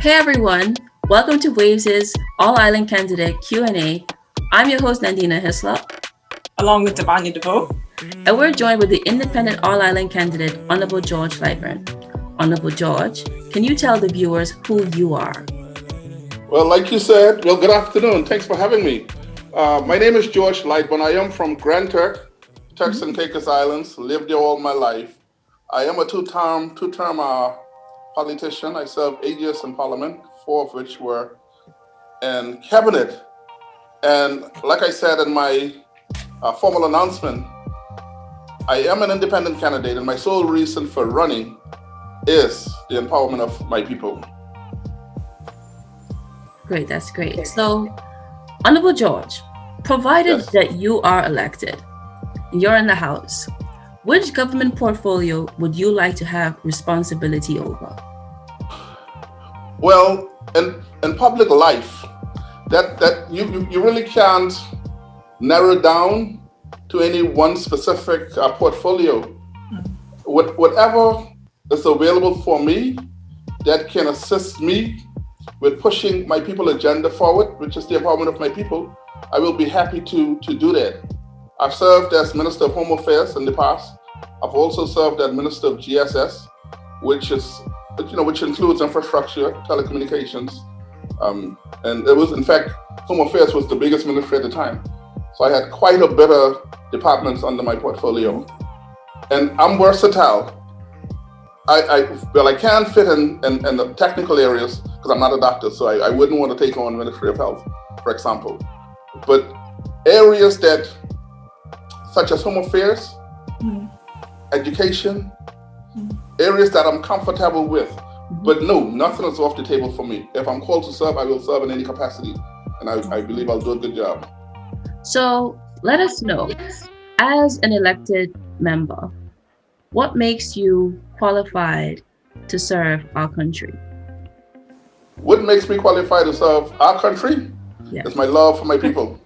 Hey everyone, welcome to Waves' All-Island Candidate Q&A. I'm your host Nandina Hislop. Along with Devanya DeVoe. And we're joined with the independent All-Island candidate, Honorable George Lightbourne. Honorable George, can you tell the viewers who you are? Well, like you said, good afternoon. Thanks for having me. My name is George Lightbourne. I am from Grand Turks and Caicos Islands, lived there all my life. I am a two-term politician. I served 8 years in Parliament, 4 of which were in Cabinet. And like I said in my formal announcement, I am an independent candidate, and my sole reason for running is the empowerment of my people. Great, that's great. So, Honorable George, provided that you are elected, you're in the House, which government portfolio would you like to have responsibility over? Well, in public life, that you really can't narrow it down to any one specific portfolio. Whatever is available for me that can assist me with pushing my people agenda forward, which is the empowerment of my people, I will be happy to do that. I've served as Minister of Home Affairs in the past. I've also served as Minister of GSS, which includes infrastructure, telecommunications, and it was, in fact, Home Affairs was the biggest ministry at the time. So I had quite a bit of departments under my portfolio, and I'm versatile. I can't fit in the technical areas because I'm not a doctor, so I wouldn't want to take on Ministry of Health, for example. But areas that, such as Home Affairs, education, areas that I'm comfortable with. But no, nothing is off the table for me. If I'm called to serve, I will serve in any capacity, and I believe I'll do a good job. So let us know, as an elected member, what makes you qualified to serve our country? What makes me qualified to serve our country is my love for my people.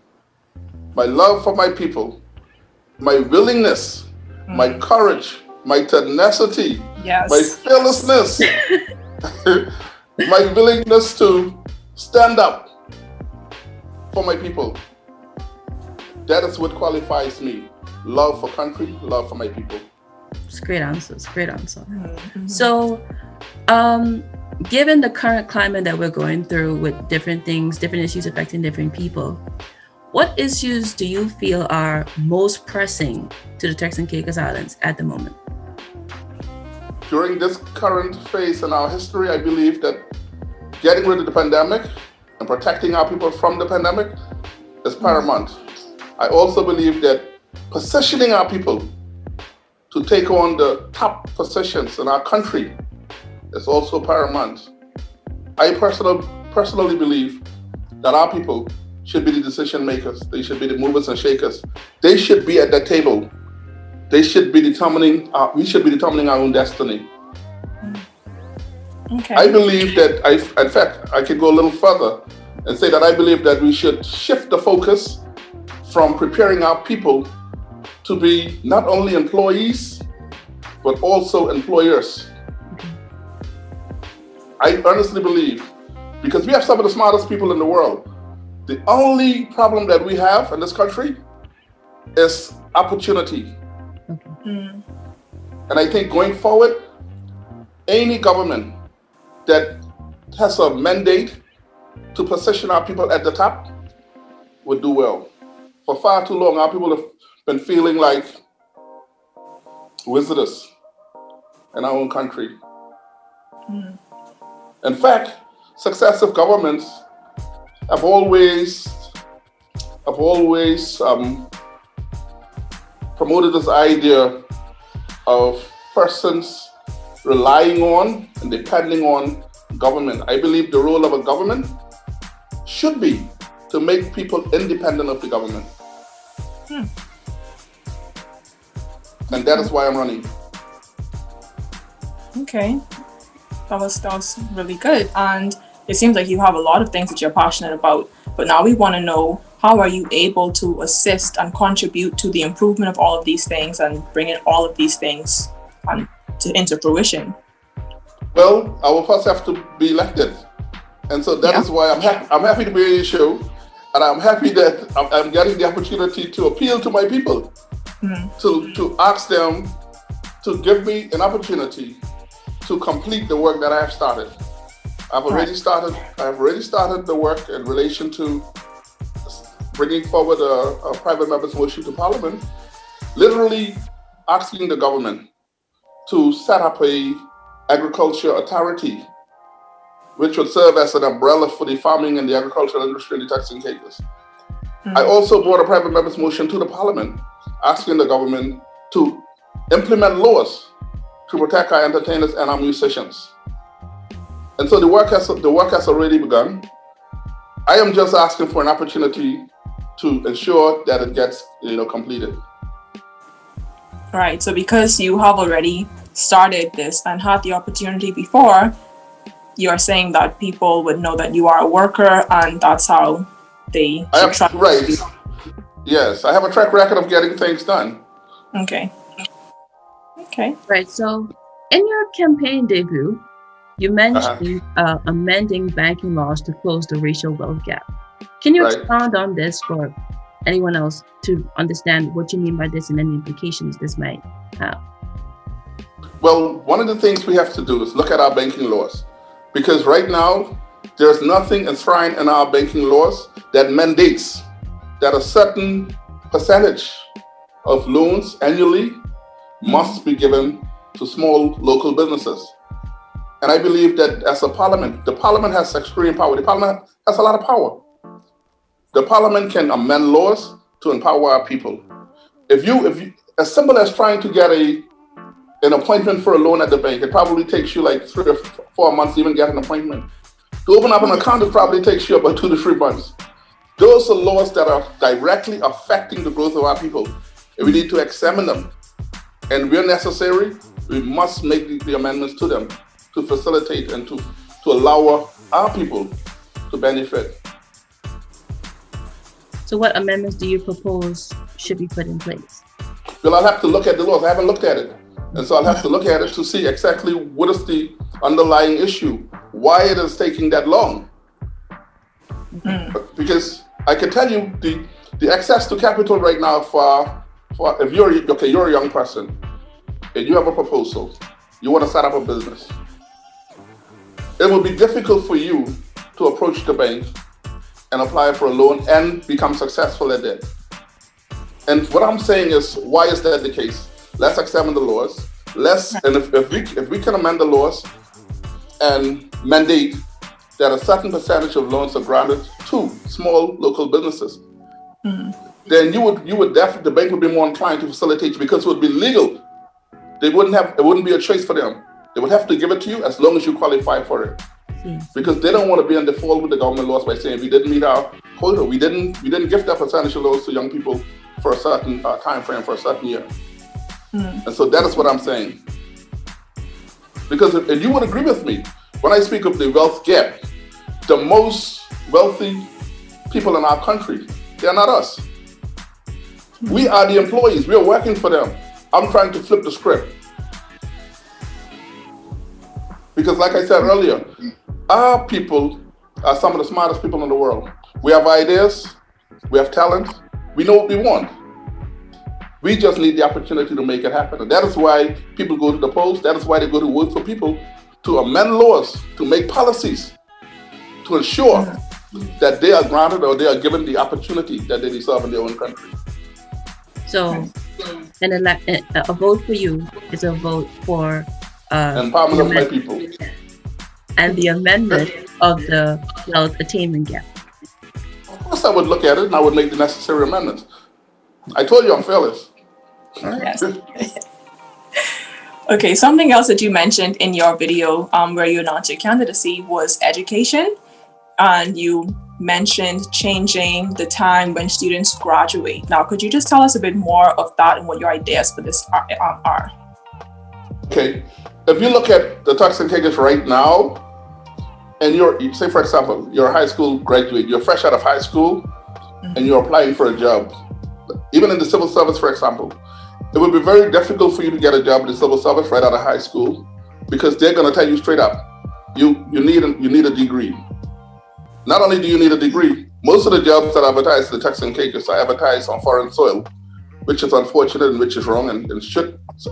My love for my people, my willingness, my courage, my tenacity, my fearlessness, my willingness to stand up for my people. That is what qualifies me. Love for country, love for my people. It's a great answer. So, given the current climate that we're going through with different things, different issues affecting different people, what issues do you feel are most pressing to the Turks and Caicos Islands at the moment? During this current phase in our history, I believe that getting rid of the pandemic and protecting our people from the pandemic is paramount. I also believe that positioning our people to take on the top positions in our country is also paramount. I personally believe that our people should be the decision makers. They should be the movers and shakers. They should be at that table. They should be determining, we should be determining our own destiny. Okay. I believe that, in fact, I could go a little further and say that I believe that we should shift the focus from preparing our people to be not only employees, but also employers. I honestly believe, because we have some of the smartest people in the world, the only problem that we have in this country is opportunity. And I think going forward, any government that has a mandate to position our people at the top would do well. For far too long, our people have been feeling like visitors in our own country. In fact, successive governments have always promoted this idea of persons relying on and depending on government. I believe the role of a government should be to make people independent of the government. And that is why I'm running. Okay. That was really good. And it seems like you have a lot of things that you're passionate about. But now we want to know, how are you able to assist and contribute to the improvement of all of these things and bringing all of these things into fruition? Well, I will first have to be elected. And so that is why I'm happy to be on your show, and I'm happy that I'm getting the opportunity to appeal to my people, to ask them to give me an opportunity to complete the work that I have started. I've already started the work in relation to bringing forward a private member's motion to Parliament, literally asking the government to set up a agriculture authority, which would serve as an umbrella for the farming and the agricultural industry in the Turks and Caicos. I also brought a private member's motion to the Parliament, asking the government to implement laws to protect our entertainers and our musicians. And so the work has already begun. I am just asking for an opportunity to ensure that it gets completed. Right. So because you have already started this and had the opportunity before, you're saying that people would know that you are a worker, and that's how they should trust you. Yes, I have a track record of getting things done. Okay. Right. So in your campaign debut, you mentioned amending banking laws to close the racial wealth gap. Can you expound on this for anyone else to understand what you mean by this and any implications this might have? Well, one of the things we have to do is look at our banking laws, because right now there's nothing enshrined in our banking laws that mandates that a certain percentage of loans annually must be given to small local businesses. And I believe that as a parliament, the parliament has extreme power. The parliament has a lot of power. The parliament can amend laws to empower our people. If you, as simple as trying to get an appointment for a loan at the bank, it probably takes you like 3 or 4 months to even get an appointment. To open up an account, it probably takes you about 2 to 3 months. Those are laws that are directly affecting the growth of our people, and we need to examine them. And where necessary, we must make the amendments to them to facilitate and to allow our people to benefit. So what amendments do you propose should be put in place? Well, I'll have to look at the laws. I haven't looked at it. And so I'll have to look at it to see exactly what is the underlying issue, why it is taking that long. Because I can tell you the access to capital right now for if you're a young person and you have a proposal, you want to set up a business. It will be difficult for you to approach the bank and apply for a loan and become successful at that. And what I'm saying is, why is that the case? Let's examine the laws. And if we can amend the laws and mandate that a certain percentage of loans are granted to small local businesses, then the bank would be more inclined to facilitate you, because it would be legal. It wouldn't be a choice for them. They would have to give it to you as long as you qualify for it. Because they don't want to be in default with the government laws by saying we didn't meet our quota. We didn't give that percentage of loans to young people for a certain time frame, for a certain year. And so that is what I'm saying. Because and you would agree with me, when I speak of the wealth gap, the most wealthy people in our country, they're not us. We are the employees. We are working for them. I'm trying to flip the script. Because like I said earlier, our people are some of the smartest people in the world. We have ideas, we have talent, we know what we want. We just need the opportunity to make it happen. And that is why people go to the polls. That is why they go to work for people, to amend laws, to make policies, to ensure that they are granted or they are given the opportunity that they deserve in their own country. So a vote for you is a vote for empowerment of my people. And the amendment of the wealth attainment gap. Of course I would look at it and I would make the necessary amendments. I told you I'm fearless. Yes. Okay, something else that you mentioned in your video where you announced your candidacy was education. And you mentioned changing the time when students graduate. Now, could you just tell us a bit more of that and what your ideas for this are? Okay. If you look at the Turks and Caicos right now, and say for example, you're a high school graduate, you're fresh out of high school, and you're applying for a job, even in the civil service, for example, it would be very difficult for you to get a job in the civil service right out of high school, because they're going to tell you straight up, you need a degree. not only do you need a degree, most of the jobs that are advertised in the Turks and Caicos are advertised on foreign soil, which is unfortunate and which is wrong, and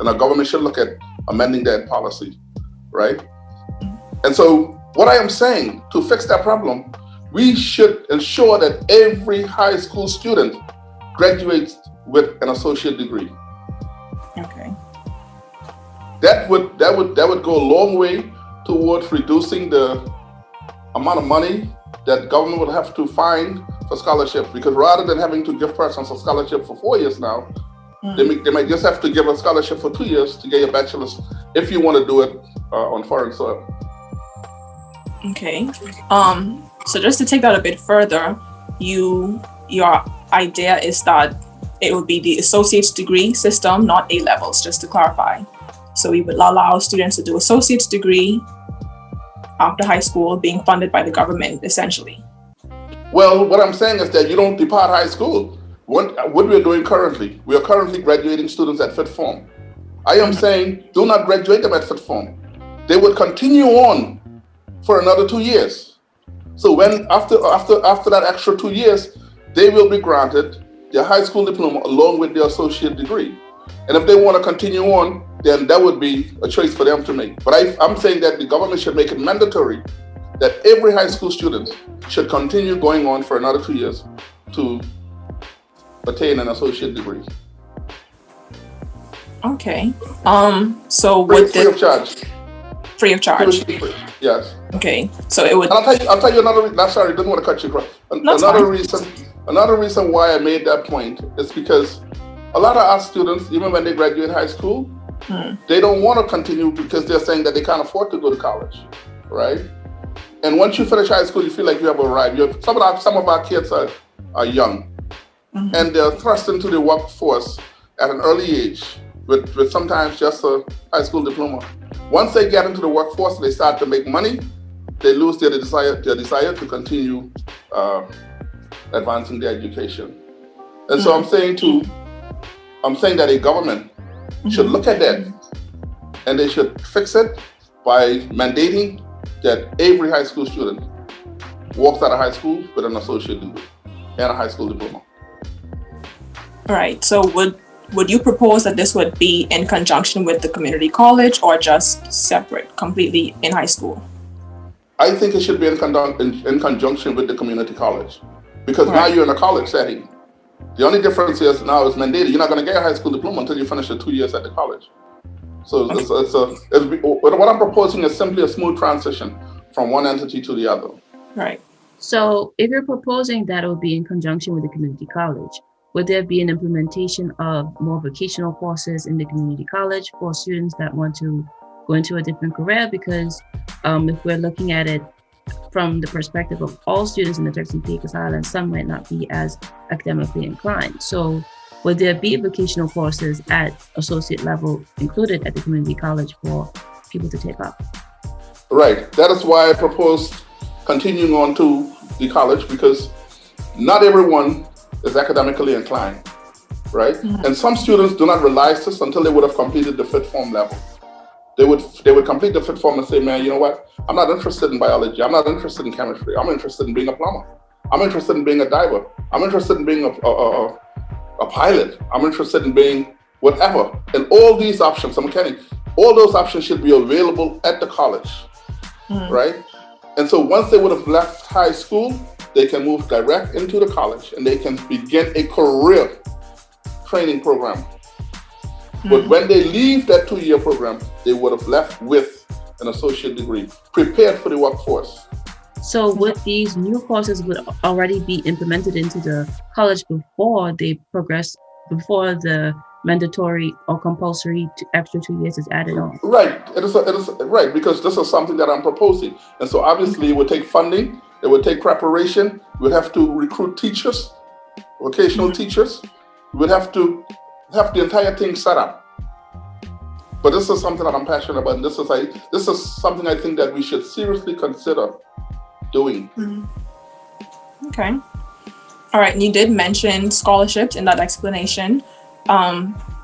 our government should look at amending that policy, right? And so what I am saying, to fix that problem, we should ensure that every high school student graduates with an associate degree. Okay. That would go a long way towards reducing the amount of money that government would have to find for scholarships, because rather than having to give persons a scholarship for 4 years now, they might just have to give a scholarship for 2 years to get your bachelor's if you want to do it on foreign soil. Okay. So just to take that a bit further, your idea is that it would be the associate's degree system, not A levels, just to clarify. So we would allow students to do associate's degree after high school, being funded by the government, essentially. Well, what I'm saying is that you don't depart high school. What we're doing currently, we are currently graduating students at fifth form. I am saying do not graduate them at fifth form. They would continue on for another 2 years. So when after that extra 2 years, they will be granted their high school diploma along with their associate degree. And if they want to continue on, then that would be a choice for them to make. But I'm saying that the government should make it mandatory that every high school student should continue going on for another 2 years to attain an associate degree. Okay. So Free, would free of charge. free of charge? Free. Yes. Okay. So it would. And I'll tell you another reason. Sorry, I didn't want to cut you across. Another reason why I made that point is because a lot of our students, even when they graduate high school, they don't want to continue because they're saying that they can't afford to go to college, right? And once you finish high school, you feel like you have arrived. Some of our kids are young, and they're thrust into the workforce at an early age with sometimes just a high school diploma. Once they get into the workforce, they start to make money. They lose their desire to continue advancing their education. And so I'm saying that a government should look at that, and they should fix it by mandating that every high school student walks out of high school with an associate degree and a high school diploma. All right. So would you propose that this would be in conjunction with the community college or just separate, completely in high school? I think it should be in conjunction with the community college, because now you're in a college setting. The only difference is now it's mandated. You're not going to get a high school diploma until you finish the 2 years at the college. So what I'm proposing is simply a smooth transition from one entity to the other. Right. So if you're proposing that it would be in conjunction with the community college, would there be an implementation of more vocational courses in the community college for students that want to go into a different career? Because if we're looking at it from the perspective of all students in the Turks and Caicos Islands, some might not be as academically inclined. So would there be vocational courses at associate level included at the community college for people to take up? Right. That is why I proposed continuing on to the college, because not everyone is academically inclined, right? And some students do not realize this until they would have completed the fifth form level. They would complete the fifth form and say, man, you know what? I'm not interested in biology. I'm not interested in chemistry. I'm interested in being a plumber. I'm interested in being a diver. I'm interested in being a pilot. I'm interested in being whatever. And all these options, a mechanic, all those options should be available at the college, right? And so once they would have left high school, they can move direct into the college and they can begin a career training program. But when they leave that 2-year program, they would have left with an associate degree, prepared for the workforce. So would these new courses would already be implemented into the college before they progress, before the mandatory or compulsory extra 2 years is added on? Right. It is right, because this is something that I'm proposing. And so obviously it would take funding, it would take preparation, we would have to recruit teachers, vocational teachers, we would have to have the entire thing set up. But this is something that I'm passionate about, and this is something I think that we should seriously consider doing. Okay. All right. And you did mention scholarships in that explanation.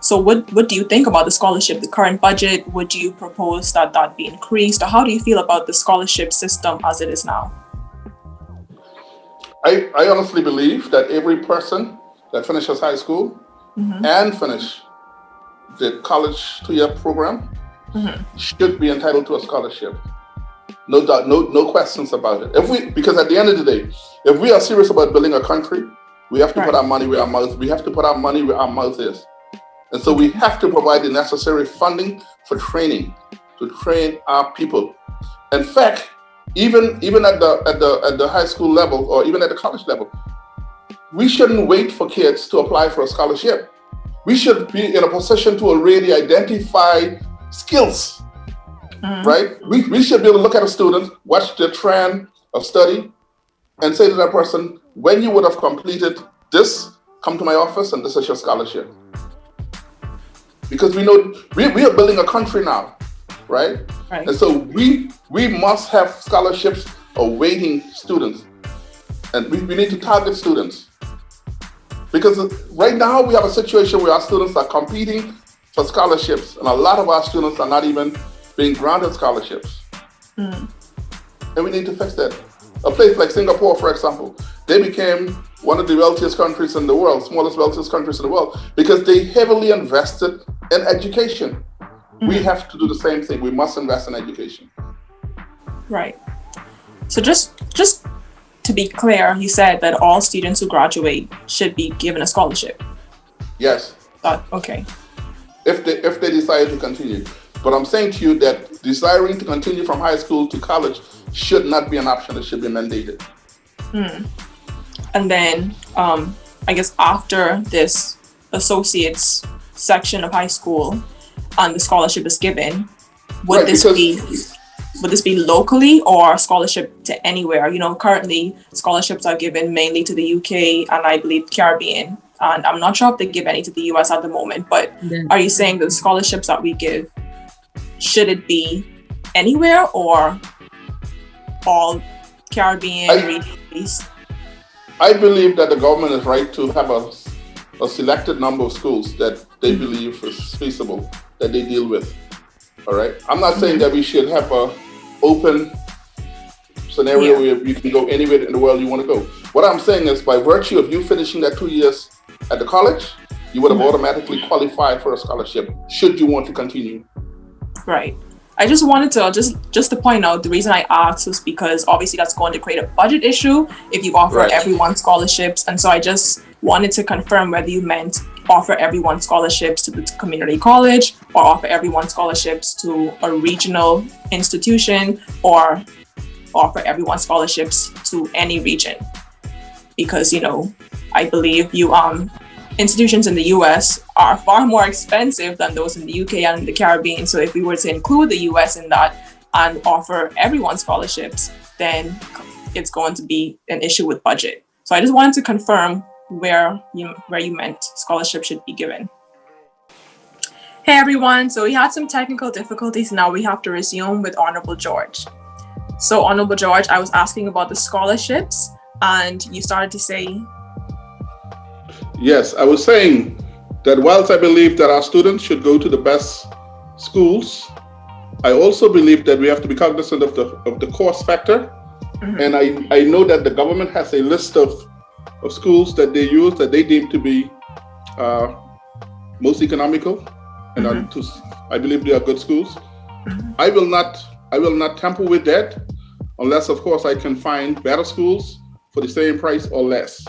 So what do you think about the scholarship, the current budget? Would you propose that be increased, or how do you feel about the scholarship system as it is now? I honestly believe that every person that finishes high school and finish the college 2-year program should be entitled to a scholarship. No doubt, no questions about it. Because at the end of the day, if we are serious about building a country, we have to put our money where our mouth. We have to put our money where our mouth is, and so we have to provide the necessary funding for training to train our people. In fact, even at the high school level or even at the college level, we shouldn't wait for kids to apply for a scholarship. We should be in a position to already identify skills. Right? We should be able to look at a student, watch their trend of study, and say to that person, when you would have completed this, come to my office and this is your scholarship. Because we know we are building a country now, right? And so we must have scholarships awaiting students. And we need to target students. Because right now we have a situation where our students are competing for scholarships, and a lot of our students are not even being granted scholarships. And we need to fix that. A place like Singapore, for example, they became one of the wealthiest countries in the world, smallest wealthiest countries in the world, because they heavily invested in education. We have to do the same thing. We must invest in education. Right. So just to be clear, you said that all students who graduate should be given a scholarship. Yes. Okay. If they decide to continue. But I'm saying to you that desiring to continue from high school to college should not be an option. It should be mandated. And then, I guess after this associate's section of high school and the scholarship is given, would this be locally or scholarship to anywhere? You know, currently scholarships are given mainly to the UK and I believe Caribbean. And I'm not sure if they give any to the US at the moment, but are you saying the scholarships that we give, should it be anywhere or all Caribbean regions? I believe that the government is right to have a selected number of schools that they believe is feasible, that they deal with. All right. I'm not saying that we should have a open scenario where you can go anywhere in the world you want to go. What I'm saying is, by virtue of you finishing that 2 years at the college, you would have automatically qualified for a scholarship should you want to continue. Right. I just wanted to just to point out, the reason I asked was because obviously that's going to create a budget issue if you offer everyone scholarships. And so I just wanted to confirm whether you meant offer everyone scholarships to the community college or offer everyone scholarships to a regional institution or offer everyone scholarships to any region. Because, you know, I believe institutions in the US are far more expensive than those in the UK and in the Caribbean. So if we were to include the US in that and offer everyone scholarships, then it's going to be an issue with budget. So I just wanted to confirm where you meant scholarships should be given. Hey everyone, so we had some technical difficulties. Now we have to resume with Honorable George. So Honorable George, I was asking about the scholarships and you started to say. Yes, I was saying that whilst I believe that our students should go to the best schools, I also believe that we have to be cognizant of the cost factor. And I know that the government has a list of schools that they use that they deem to be most economical, and I believe they are good schools. I will not tamper with that unless, of course, I can find better schools for the same price or less.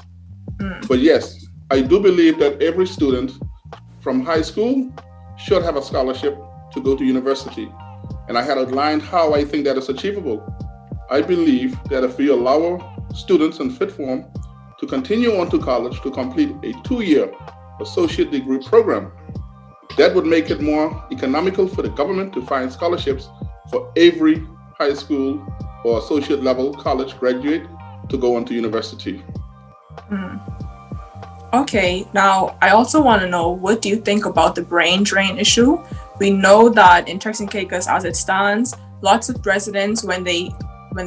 But yes, I do believe that every student from high school should have a scholarship to go to university. And I had outlined how I think that is achievable. I believe that if we allow our students in fit form to continue on to college to complete a 2-year associate degree program, that would make it more economical for the government to find scholarships for every high school or associate level college graduate to go on to university. Okay, now I also want to know, what do you think about the brain drain issue? We know that in Turks and Caicos, as it stands, lots of residents, when they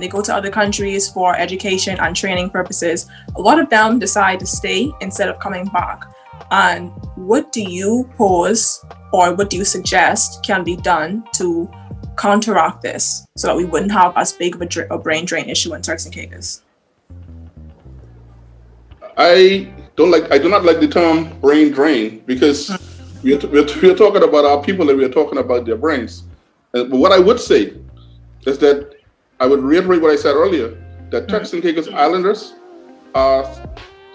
go to other countries for education and training purposes, a lot of them decide to stay instead of coming back. And what do you pose or what do you suggest can be done to counteract this so that we wouldn't have as big of a brain drain issue in Turks and Caicos? I do not like the term brain drain, because we're talking about our people and we're talking about their brains. But what I would say is that I would reiterate what I said earlier, that Turks and Caicos Islanders are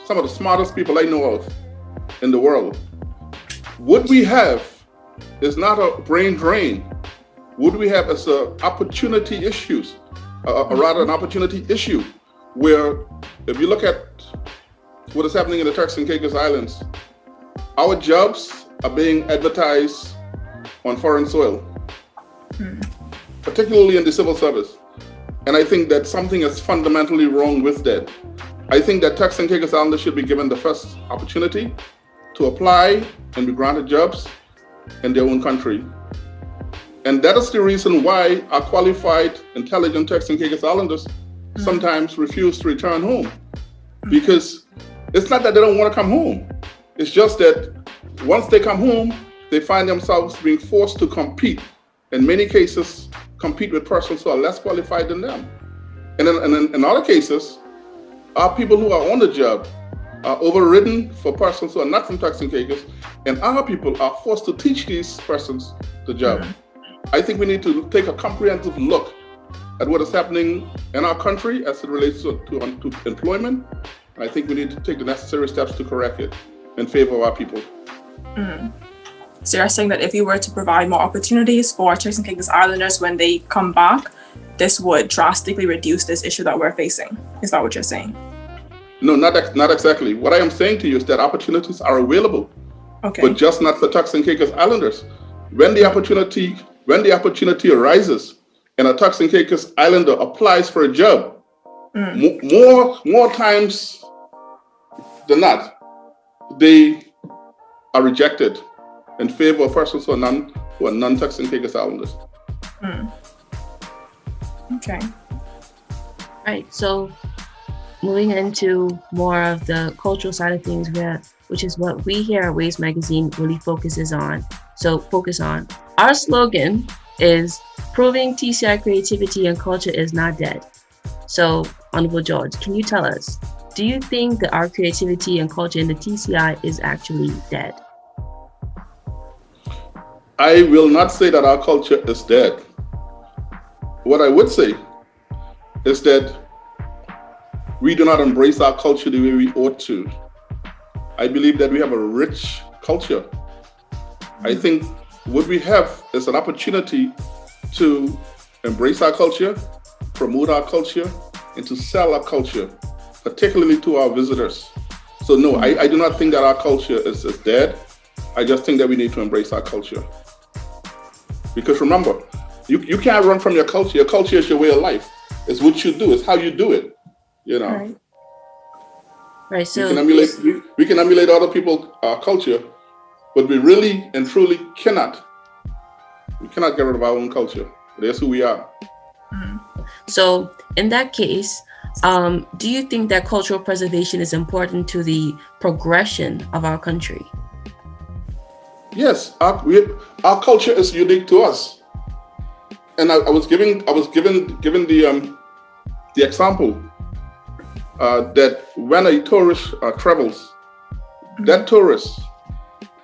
some of the smartest people I know of in the world. What we have is not a brain drain. What we have is an opportunity issues, rather an opportunity issue, where if you look at what is happening in the Turks and Caicos Islands, our jobs are being advertised on foreign soil, particularly in the civil service. And I think that something is fundamentally wrong with that. I think that Turks and Caicos Islanders should be given the first opportunity to apply and be granted jobs in their own country. And that is the reason why our qualified, intelligent Turks and Caicos Islanders sometimes refuse to return home. Because it's not that they don't want to come home. It's just that once they come home, they find themselves being forced to compete, in many cases, compete with persons who are less qualified than them. And in other cases, our people who are on the job are overridden for persons who are not from Turks and Caicos, and our people are forced to teach these persons the job. I think we need to take a comprehensive look at what is happening in our country as it relates to employment. I think we need to take the necessary steps to correct it in favor of our people. So you're saying that if you were to provide more opportunities for Turks and Caicos Islanders when they come back, this would drastically reduce this issue that we're facing. Is that what you're saying? No, not exactly. What I am saying to you is that opportunities are available, but just not for Turks and Caicos Islanders. When the opportunity arises and a Turks and Caicos Islander applies for a job, more times than not, they are rejected in favor of persons who are non-Turks and Caicos Islanders. Okay. Right. So moving into more of the cultural side of things, which is what we here at Waves Magazine really focuses on. So focus on. Our slogan is proving TCI creativity and culture is not dead. So, Honorable George, can you tell us, do you think that our creativity and culture in the TCI is actually dead? I will not say that our culture is dead. What I would say is that we do not embrace our culture the way we ought to. I believe that we have a rich culture. I think what we have is an opportunity to embrace our culture, promote our culture, and to sell our culture, particularly to our visitors. So no, I do not think that our culture is dead. I just think that we need to embrace our culture. Because remember, you can't run from your culture. Your culture is your way of life. It's what you do. It's how you do it. You know. Right. So we can emulate other people's culture, but we really and truly cannot. We cannot get rid of our own culture. That's who we are. So in that case, do you think that cultural preservation is important to the progression of our country? Yes, our culture is unique to us, and I was given the example that when a tourist travels, that tourist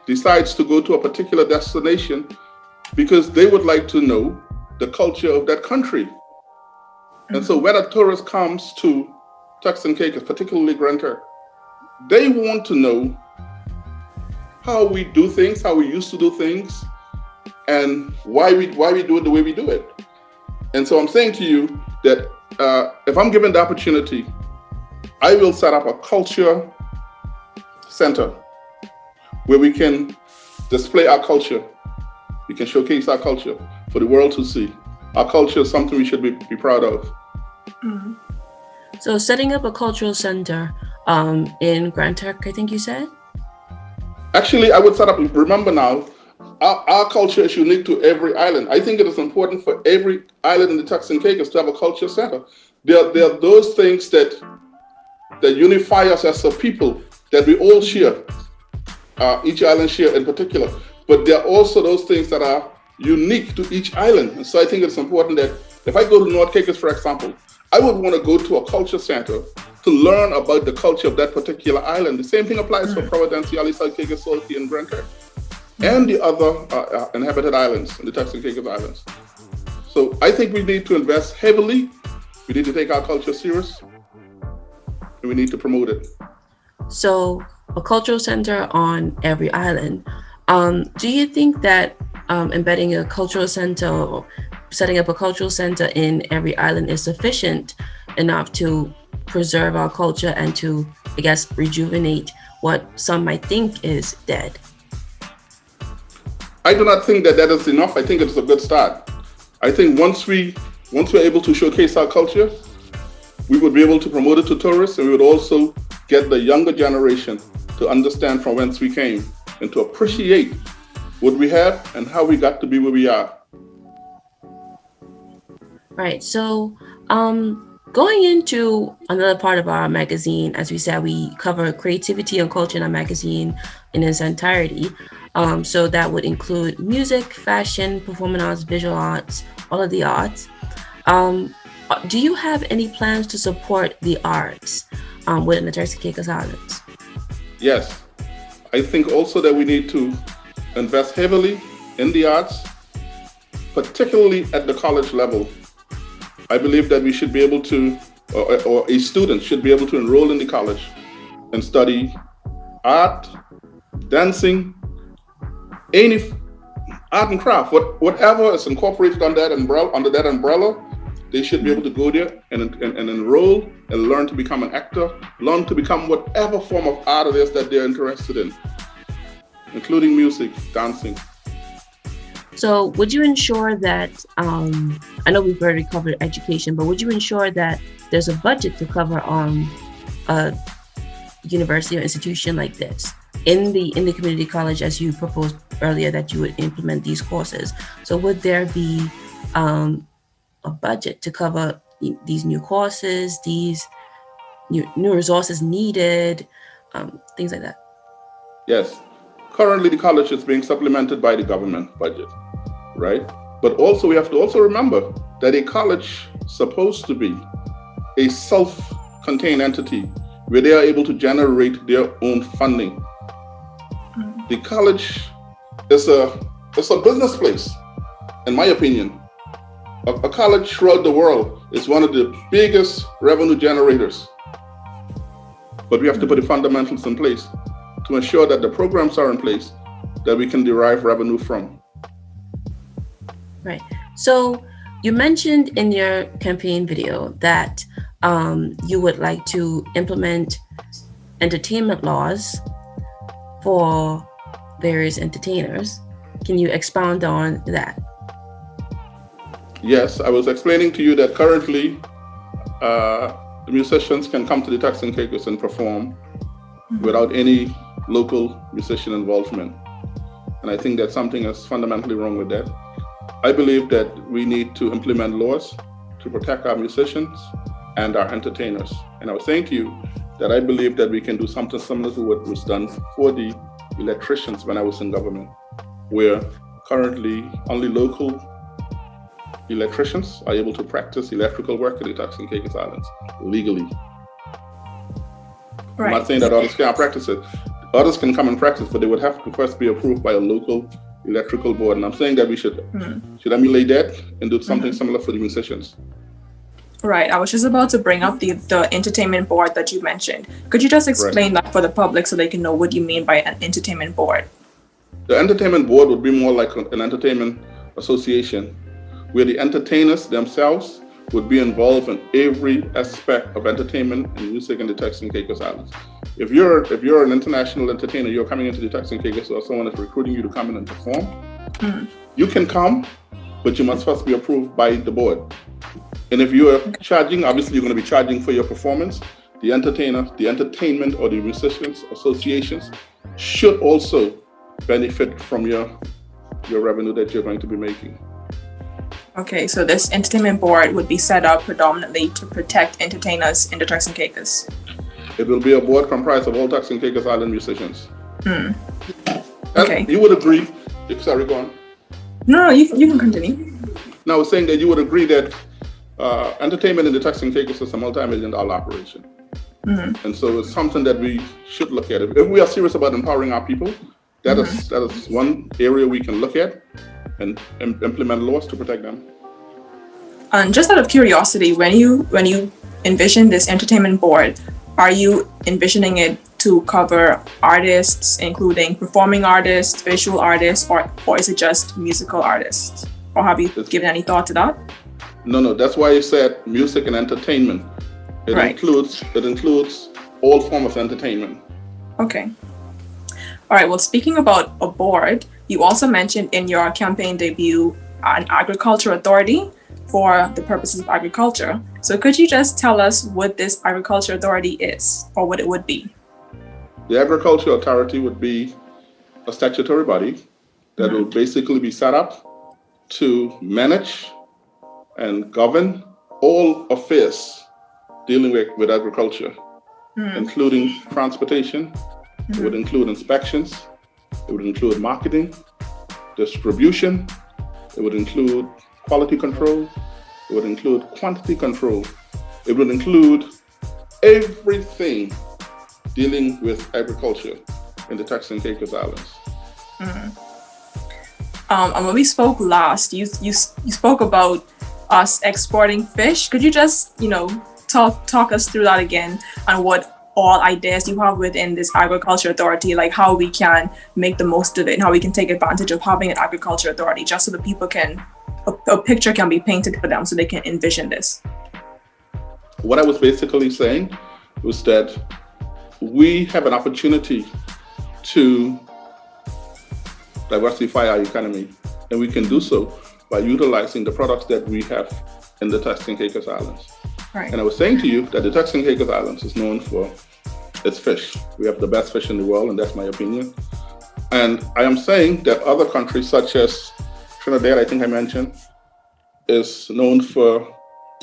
decides to go to a particular destination because they would like to know the culture of that country. And so when a tourist comes to Turks and Caicos, particularly Grand Turk, they want to know how we do things, how we used to do things, and why we do it the way we do it. And so I'm saying to you that if I'm given the opportunity, I will set up a culture center where we can display our culture. We can showcase our culture for the world to see. Our culture is something we should be proud of. So setting up a cultural center in Grand Turk, I think you said? Actually, I would set up, remember now, our culture is unique to every island. I think it is important for every island in the Turks and Caicos to have a culture center. There are those things that unify us as a people that we all share, each island share in particular. But there are also those things that are unique to each island. And so I think it's important that if I go to North Caicos, for example, I would want to go to a culture center to learn about the culture of that particular island. The same thing applies for Providence, Yali, South Caicos, Salty, and Brentford, and the other inhabited islands, the Turks and Caicos Islands. So I think we need to invest heavily. We need to take our culture serious, and we need to promote it. So a cultural center on every island. Do you think that embedding a cultural center or setting up a cultural center in every island is sufficient enough to preserve our culture and to, I guess, rejuvenate what some might think is dead? I do not think that is enough. I think it's a good start. I think once we're able to showcase our culture, we would be able to promote it to tourists, and we would also get the younger generation to understand from whence we came and to appreciate what we have and how we got to be where we are. Right. So going into another part of our magazine, as we said, we cover creativity and culture in our magazine in its entirety. So that would include music, fashion, performing arts, visual arts, all of the arts. Do you have any plans to support the arts within the Turks and Caicos Islands? Yes. I think also that we need to invest heavily in the arts, particularly at the college level. I believe that we should be able to, or a student should be able to enroll in the college and study art, dancing, any art and craft, whatever is incorporated under that umbrella, they should be able to go there and enroll and learn to become an actor, learn to become whatever form of art it is that they're interested in, including music, dancing. So would you ensure that, I know we've already covered education, but would you ensure that there's a budget to cover a university or institution like this in the community college, as you proposed earlier that you would implement these courses? So would there be a budget to cover these new courses, these new resources needed, things like that? Yes. Currently, the college is being supplemented by the government budget, right? But also, we have to also remember that a college is supposed to be a self-contained entity where they are able to generate their own funding. The college is a business place, in my opinion. A college throughout the world is one of the biggest revenue generators. But we have to put the fundamentals in place to ensure that the programs are in place that we can derive revenue from. Right. So you mentioned in your campaign video that you would like to implement entertainment laws for various entertainers. Can you expound on that? Yes, I was explaining to you that currently the musicians can come to the Turks and Caicos and perform without any local musician involvement. And I think that something is fundamentally wrong with that. I believe that we need to implement laws to protect our musicians and our entertainers. And I was saying to you that I believe that we can do something similar to what was done for the electricians when I was in government, where currently only local electricians are able to practice electrical work in the Turks and Caicos Islands legally. Right. I'm not saying that others can't practice it. Others can come and practice, but they would have to first be approved by a local electrical board. And I'm saying that we should emulate that and do something similar for the musicians. Right. I was just about to bring up the entertainment board that you mentioned. Could you just explain that for the public so they can know what you mean by an entertainment board? The entertainment board would be more like an entertainment association, where the entertainers themselves would be involved in every aspect of entertainment and music in the Turks and Caicos Islands. If you're an international entertainer, you're coming into the Turks and Caicos, or someone is recruiting you to come in and perform, you can come, but you must first be approved by the board. And if you are charging, obviously you're going to be charging for your performance. The entertainer, the entertainment, or the musicians associations should also benefit from your revenue that you're going to be making. Okay, so this entertainment board would be set up predominantly to protect entertainers in the Turks and Caicos. It will be a board comprised of all Turks and Caicos Island musicians. Okay. You would agree, sorry, go on. No, you can continue. No, I was saying that you would agree that entertainment in the Turks and Caicos is a multi-million-dollar operation. And so it's something that we should look at. If we are serious about empowering our people, that is one area we can look at and implement laws to protect them. And just out of curiosity, when you envision this entertainment board, are you envisioning it to cover artists, including performing artists, visual artists, or is it just musical artists? Or have you given any thought to that? No, that's why I said music and entertainment. It includes all forms of entertainment. Okay. All right, well, speaking about a board, you also mentioned in your campaign debut an agriculture authority for the purposes of agriculture. So could you just tell us what this agriculture authority is, or what it would be? The agriculture authority would be a statutory body that will basically be set up to manage and govern all affairs dealing with agriculture, including transportation. It would include inspections. It would include marketing, distribution. It would include quality control. It would include quantity control. It would include everything dealing with agriculture in the Turks and Caicos Islands. And when we spoke last, you spoke about us exporting fish. Could you just, talk us through that again, and what all ideas you have within this agriculture authority, like how we can make the most of it and how we can take advantage of having an agriculture authority, just so that people can, a picture can be painted for them so they can envision this. What I was basically saying was that we have an opportunity to diversify our economy, and we can do so by utilizing the products that we have in the Turks and Caicos Islands. Right. And I was saying to you that the Turks and Caicos Islands is known for its fish. We have the best fish in the world, and that's my opinion. And I am saying that other countries such as Trinidad, I think I mentioned, is known for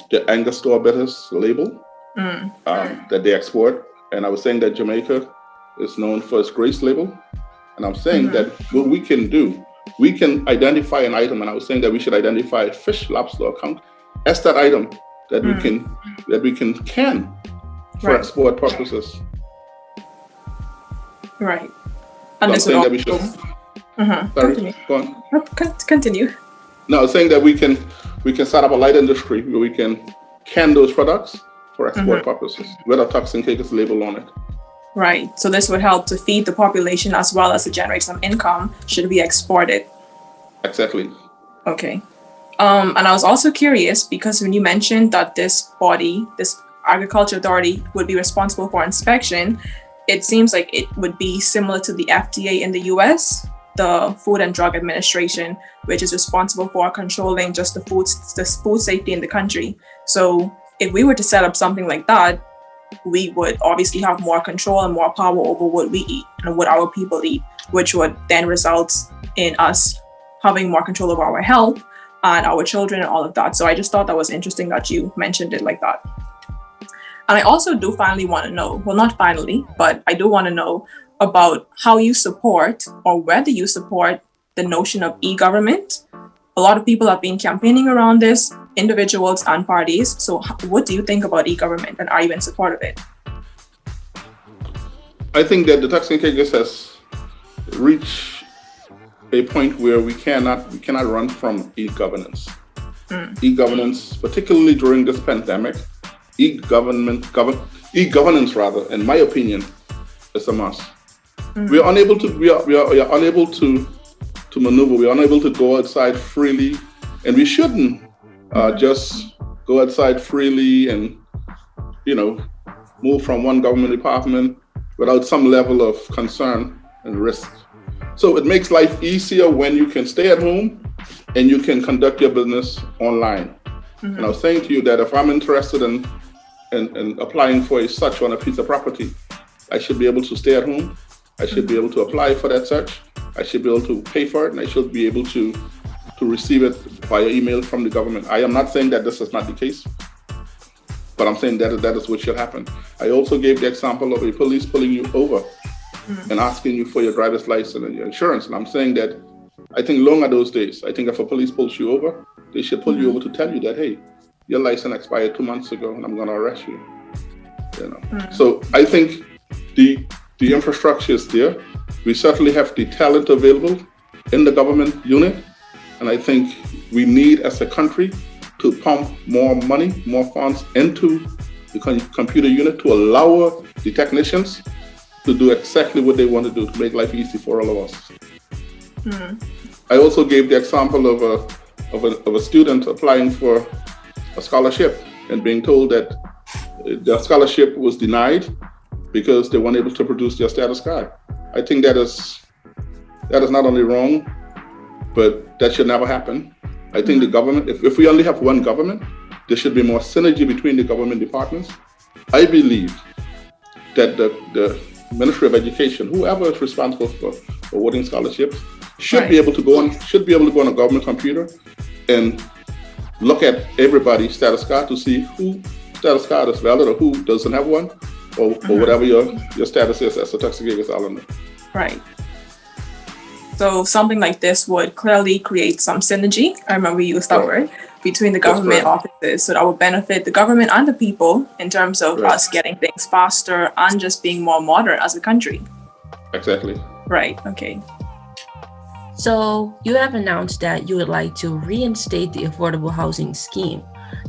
the Angostura bitters label that they export. And I was saying that Jamaica is known for its Grace label. And I'm saying that what we can do, we can identify an item, and I was saying that we should identify fish, lobster, or conch as that item that we can can for export purposes. Right. And this would also... we should... Sorry, go on. Continue. No, I was saying that we can set up a light industry where we can those products for export purposes with a Turks and Caicos label on it. Right. So this would help to feed the population as well as to generate some income should we export it. Exactly. Okay. And I was also curious because when you mentioned that this body, this agriculture authority, would be responsible for inspection, it seems like it would be similar to the FDA in the US, the Food and Drug Administration, which is responsible for controlling just the food safety in the country. So if we were to set up something like that, we would obviously have more control and more power over what we eat and what our people eat, which would then result in us having more control over our health and our children and all of that. So I just thought that was interesting that you mentioned it like that. And I also do finally want to know, well, not finally, but I do want to know about how you support or whether you support the notion of e-government. A lot of people have been campaigning around this, individuals and parties. So what do you think about e-government, and are you in support of it? I think that the Turks and Caicos has reached a point where we cannot run from e-governance. E-governance, particularly during this pandemic, e-governance, in my opinion, is a must. We are unable to maneuver. We are unable to go outside freely, and we shouldn't just go outside freely and move from one government department without some level of concern and risk. So it makes life easier when you can stay at home and you can conduct your business online. And I was saying to you that if I'm interested in applying for a search on a piece of property, I should be able to stay at home. I should be able to apply for that search. I should be able to pay for it, and I should be able to receive it via email from the government. I am not saying that this is not the case, but I'm saying that is what should happen. I also gave the example of a police pulling you over and asking you for your driver's license and your insurance. And I'm saying that I think long are those days. I think if a police pulls you over, they should pull you over to tell you that, hey, your license expired 2 months ago and I'm going to arrest you. So I think the infrastructure is there. We certainly have the talent available in the government unit, and I think we need, as a country, to pump more money, more funds into the computer unit to allow the technicians to do exactly what they want to do to make life easy for all of us. I also gave the example of a student applying for a scholarship and being told that the scholarship was denied because they weren't able to produce their status card. I think that is not only wrong, but that should never happen. I think the government, if we only have one government, there should be more synergy between the government departments. I believe that the Ministry of Education, whoever is responsible for awarding scholarships, should be able to go on a government computer and look at everybody's status card to see who status card is valid or who doesn't have one, or whatever your status is as a Turks and Caicos Islander. Right. So something like this would clearly create some synergy, I remember you used that word, between the government offices, so that would benefit the government and the people in terms of us getting things faster and just being more modern as a country. Exactly. Right, okay. So you have announced that you would like to reinstate the affordable housing scheme.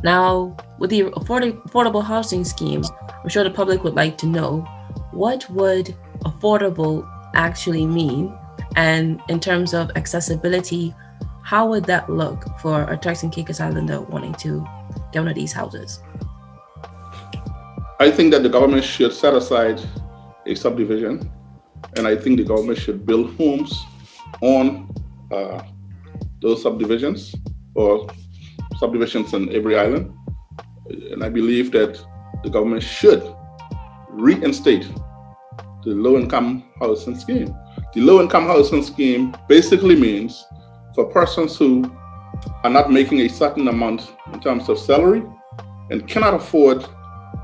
Now, with the affordable housing scheme, I'm sure the public would like to know, what would affordable actually mean? And in terms of accessibility, how would that look for a Turks and Caicos Islander wanting to get one of these houses? I think that the government should set aside a subdivision, and I think the government should build homes on those subdivisions, or subdivisions in every island. And I believe that the government should reinstate the low-income housing scheme. The low-income housing scheme basically means for persons who are not making a certain amount in terms of salary and cannot afford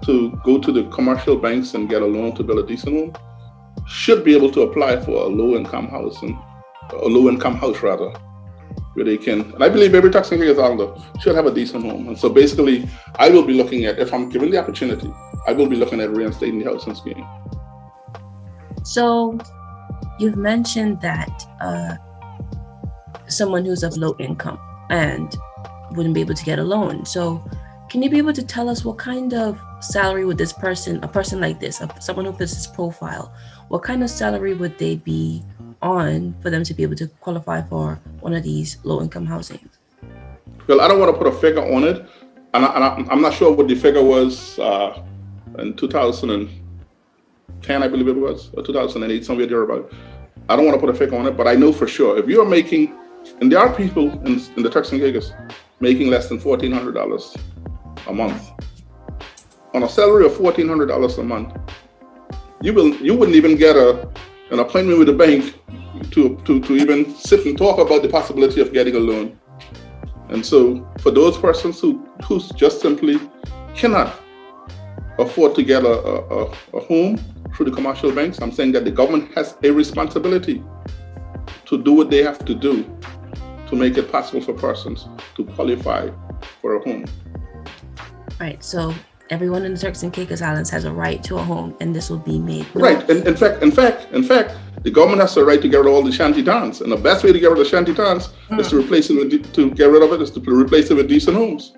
to go to the commercial banks and get a loan to build a decent home, should be able to apply for a low-income housing, a low-income house rather, where they can, and I believe every Turks and Caicos Islander should have a decent home. And so basically, I will be looking at, if I'm given the opportunity, I will be looking at reinstating the housing scheme. So you've mentioned that someone who's of low income and wouldn't be able to get a loan. So can you be able to tell us what kind of salary would this person, a person like this, someone who fits this profile, what kind of salary would they be on for them to be able to qualify for one of these low income housing? Well, I don't want to put a figure on it. And I'm not sure what the figure was in 2010, I believe it was, or 2008, somewhere thereabout. I don't want to put a figure on it, but I know for sure if you're making, and there are people in the Turks and Caicos making less than $1,400 a month. On a salary of $1,400 a month, you wouldn't even get an appointment with the bank to even sit and talk about the possibility of getting a loan. And so for those persons who just simply cannot afford to get a home through the commercial banks, I'm saying that the government has a responsibility to do what they have to do to make it possible for persons to qualify for a home. Right, so everyone in the Turks and Caicos Islands has a right to a home, and this will be made known. Right, and in fact, the government has the right to get rid of all the shanty towns, and the best way to get rid of the shanty towns is to replace it with decent homes.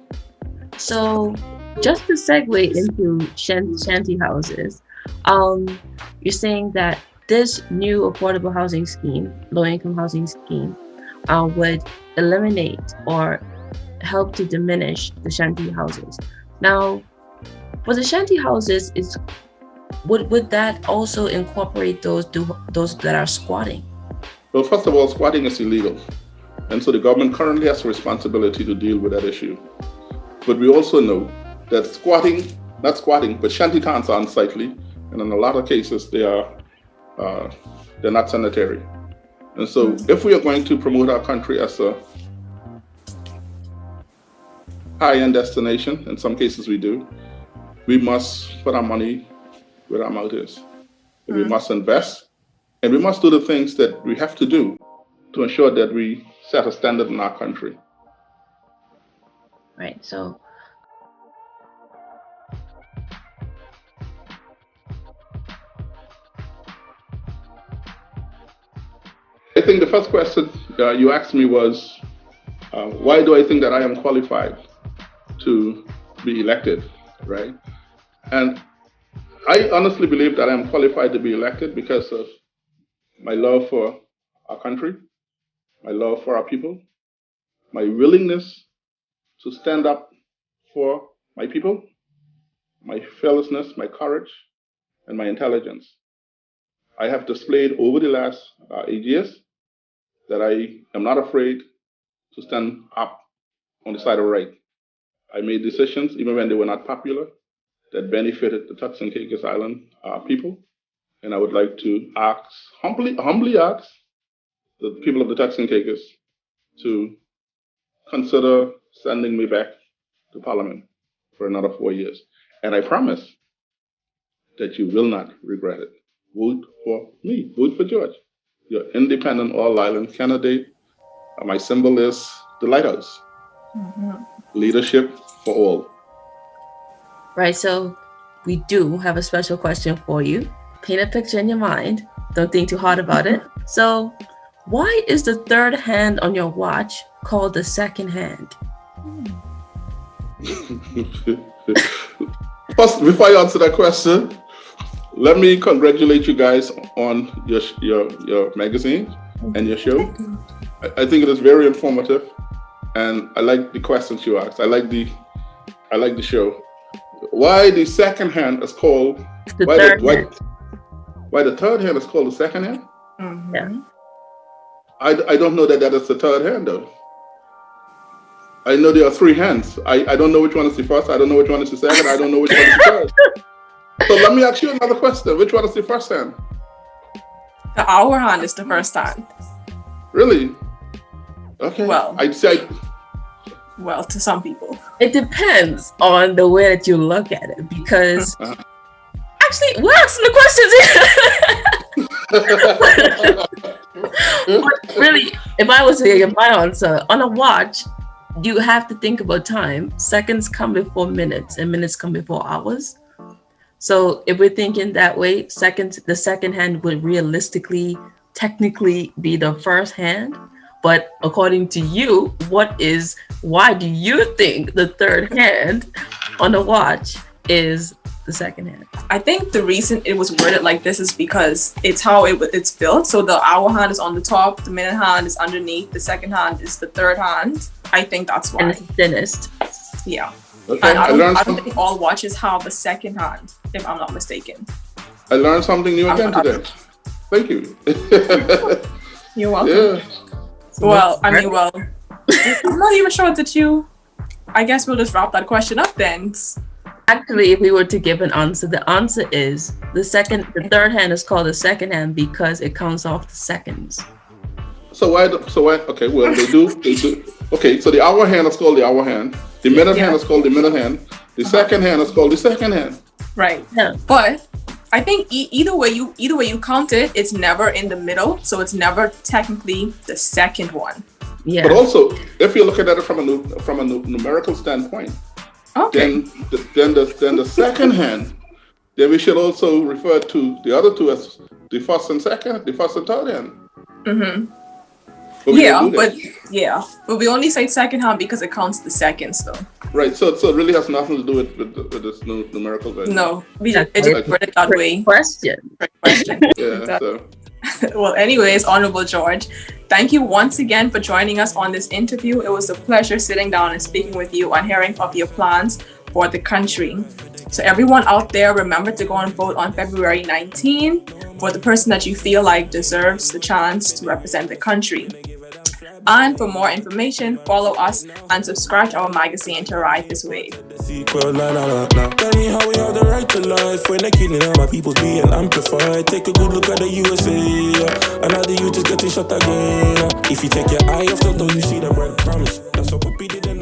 So, just to segue into shanty houses, you're saying that this new affordable housing scheme, low-income housing scheme, would eliminate or help to diminish the shanty houses. Now, for the shanty houses, would that also incorporate those that are squatting? Well, first of all, squatting is illegal, and so the government currently has a responsibility to deal with that issue. But we also know that shanty towns are unsightly, and in a lot of cases they're not sanitary. And so if we are going to promote our country as a high-end destination, in some cases we do, we must put our money where our mouth is. We must invest, and we must do the things that we have to do to ensure that we set a standard in our country. Right, so think the first question you asked me was, why do I think that I am qualified to be elected, right? And I honestly believe that I am qualified to be elected because of my love for our country, my love for our people, my willingness to stand up for my people, my fearlessness, my courage, and my intelligence. I have displayed over the last 8 years that I am not afraid to stand up on the side of right. I made decisions, even when they were not popular, that benefited the Turks and Caicos Island people. And I would like to humbly ask the people of the Turks and Caicos to consider sending me back to Parliament for another 4 years. And I promise that you will not regret it. Vote for me. Vote for George, your independent all-island candidate. My symbol is the lighthouse. Leadership for all. Right, so we do have a special question for you. Paint a picture in your mind. Don't think too hard about it. So, why is the third hand on your watch called the second hand? First, before I answer that question, let me congratulate you guys on your magazine and your show. I think it is very informative, and I like the questions you asked. I like the show. Why the second hand is called why the third hand is called the second hand? Yeah. I don't know that is the third hand though. I know there are three hands. I don't know which one is the first. I don't know which one is the second. I don't know which one is the third. So let me ask you another question. Which one is the first hand? The hour hand is the first hand. Really? Okay. Well, I'd say. Well, to some people. It depends on the way that you look at it, because actually, we're asking the questions here. But really, if I was to give my answer, on a watch, you have to think about time. Seconds come before minutes, and minutes come before hours. So if we're thinking that way, the second hand would realistically, technically be the first hand. But according to you, why do you think the third hand on the watch is the second hand? I think the reason it was worded like this is because it's how it's built. So the hour hand is on the top, the minute hand is underneath, the second hand is the third hand. I think that's why. And it's thinnest. Yeah. Okay, And I don't think all watches have a second hand, if I'm not mistaken. I learned something new again today. Thank you. You're welcome. Yeah. Well, I'm not even sure that I guess we'll just wrap that question up then. Actually, if we were to give an answer, the answer is the third hand is called the second hand because it counts off the seconds. So why? Okay, well they do. Okay, so the hour hand is called the hour hand. The minute hand is called the minute hand. The second hand is called the second hand. Right. Yeah. But I think either way you count it, it's never in the middle, so it's never technically the second one. Yeah. But also, if you're looking at it from a numerical standpoint, okay, then the second hand, then we should also refer to the other two as the first and second, the first and third hand. Mm-hmm. But we only say second hand because it counts the seconds, though. Right. So it really has nothing to do with this numerical value. No, it just read it that way. Question. Yeah. So. Well, anyways, Honorable George, thank you once again for joining us on this interview. It was a pleasure sitting down and speaking with you and hearing of your plans for the country. So everyone out there, remember to go and vote on February 19 for the person that you feel like deserves the chance to represent the country. And for more information, follow us and subscribe to our magazine to ride this wave. Tell me how we have the right to life when they're killing all my people being amplified. Take a good look at the USA, and now the youth is getting shot again. If you take your eye off the door, you see the bread promise. That's what we did.